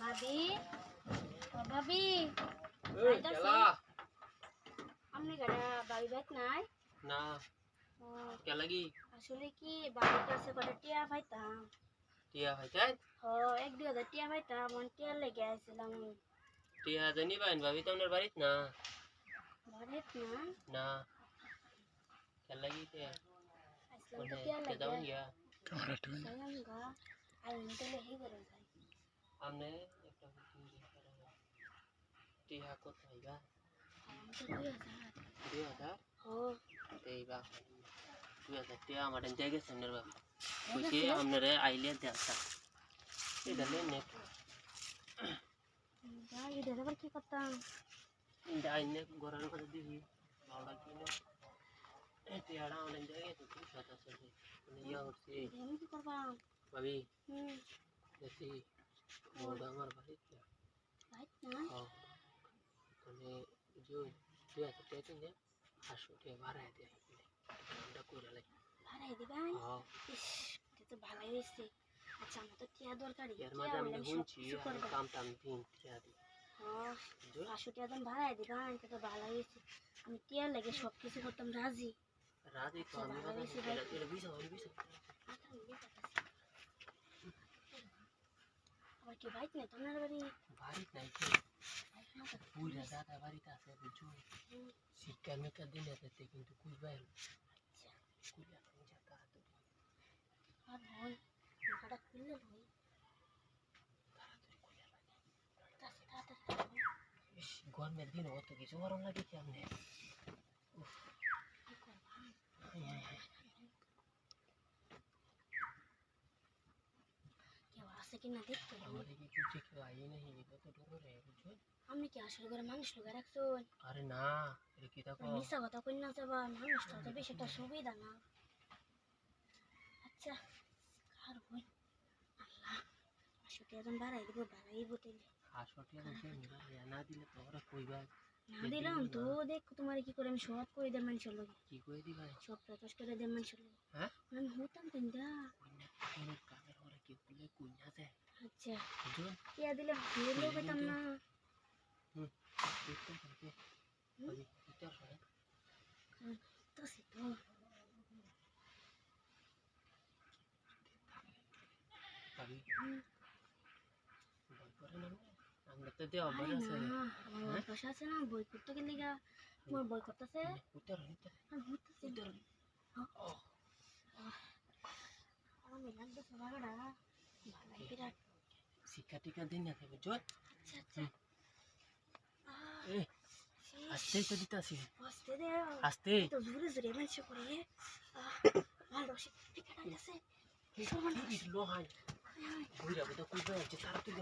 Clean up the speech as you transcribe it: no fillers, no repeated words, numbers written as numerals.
ভাবি ও ভাবি এই কেলা আমনে গাড়া ভাবি বাইক নাই না ও কে লাগি আসলে কি বাবার কাছে কটা টিয়া পাইতাম টিয়া হইতাই ও 1-2 হাজার টিয়া পাইতাম মন টিয়া লেগে আইছিলাম টিয়া জানি বাইন ভাবি তো আপনার বাড়িত না বাড়িত না না কে লাগি তে আইছিলাম তো টিয়া কে লেগে দাউন গিয়া সালাম গা আই নিতে হি করে যাই আমনে একটা টিয়া কত হইবা আমি তো 2,000 2000 ও এইবা 2000 টিয়া আমার জায়গা সেন্টার বাবা কইছে আমনে আইলে দেতা এটা নে যা এটা আবার কি করতাম ইন্দা আইনে গরার করে দিবি মাওলা কিনে টিয়াড়া আমার জায়গা তো খুব সাথে সাথে ইয়া হচ্ছে আমি কি করবাম ভাবি হুম দেখি বড় আমার বাড়িত না বাইক না মানে যে তুই এত টাকা নিয়ে 500 টাকা ভাড়ায় দেয় এটা করে লাগে ভাড়াই দিবাই হ্যাঁ ইস এটা তো ভালোই হইছে আচ্ছা আমার তো টিয়া দরকারি এর মাঝে আমি শুনছি কাম টাম দিন টিয়া দি হ্যাঁ 500 টাকা দাম ভাড়াই দিবাই এটা তো ভালোই হইছে আমি টিয়া লাগে সব কিছু করতাম রাজি রাজি তো আমি কথা এটা বিসা আবার কি বাইক নেই তোমার বাড়ি বাড়িত নাই তো পুরা দাদা বাড়িতে আছে বুঝছো শিক্ষা মেকা দিন আছে কিন্তু কুই বাইল কুইলা তুমি যা তাড়াতাড়ি আর ভয় মাথাটা খুললে ভয় তাড়াতাড়ি কুইলা লাগে তাড়াতাড়ি ইস গরমের দিন অত কিছু গরম লাগে কেমনে উফ কি করবা কেউ আছে কিনা দেখতে আমাদের কি কিছু কেউ আই নাই কত ডর রে বুঝছো আমি কি আসলে করে মানুষ লোক রাখছো আরে না এটা কি দেখো মিশা কথা কই না যাবা মানুষটা তো বেশ একটা সুবিধা না আচ্ছা কার হই আল্লাহ আসলে একদম বাড়াই দিব বাড়াই বটে 500 টাকা দিছে নিবা না দিলে তো ওরা কইবা না দিলাম তো দেখো তোমার কি করে আমি সব করে দেব মানুষের লগে কি কই দিবা সব প্রকাশ করে দেব মানুষের লগে হ্যাঁ আমি হতাম তিনটা কইনা কোন কামের ওরা কি বলে কইনা যায় আচ্ছা বুঝছো কে দিলে হইলো পেতাম না দেখতে পারবে ভাবি এটা হয় তো সে তো ভাবি বই করে না আমরা তো দেওয়া বই আছে না আমার পয়সা আছে না বই করতে গেলে গা মোর বই করতেছে উত্তর উত্তর আর ঘুরতেছে উত্তর আমি লাগবে সবাইরা ভালাই বিরাট শিক্ষা টিকা দিন না বুঝছো আচ্ছা আচ্ছা এই আস্তে তো দিতাছি বসতে দে আস্তে তো জোরে জোরে মানুষ করে ভালো টিকাটা আছে লো হাই বইরা বইটা কইবা যে তারা তুই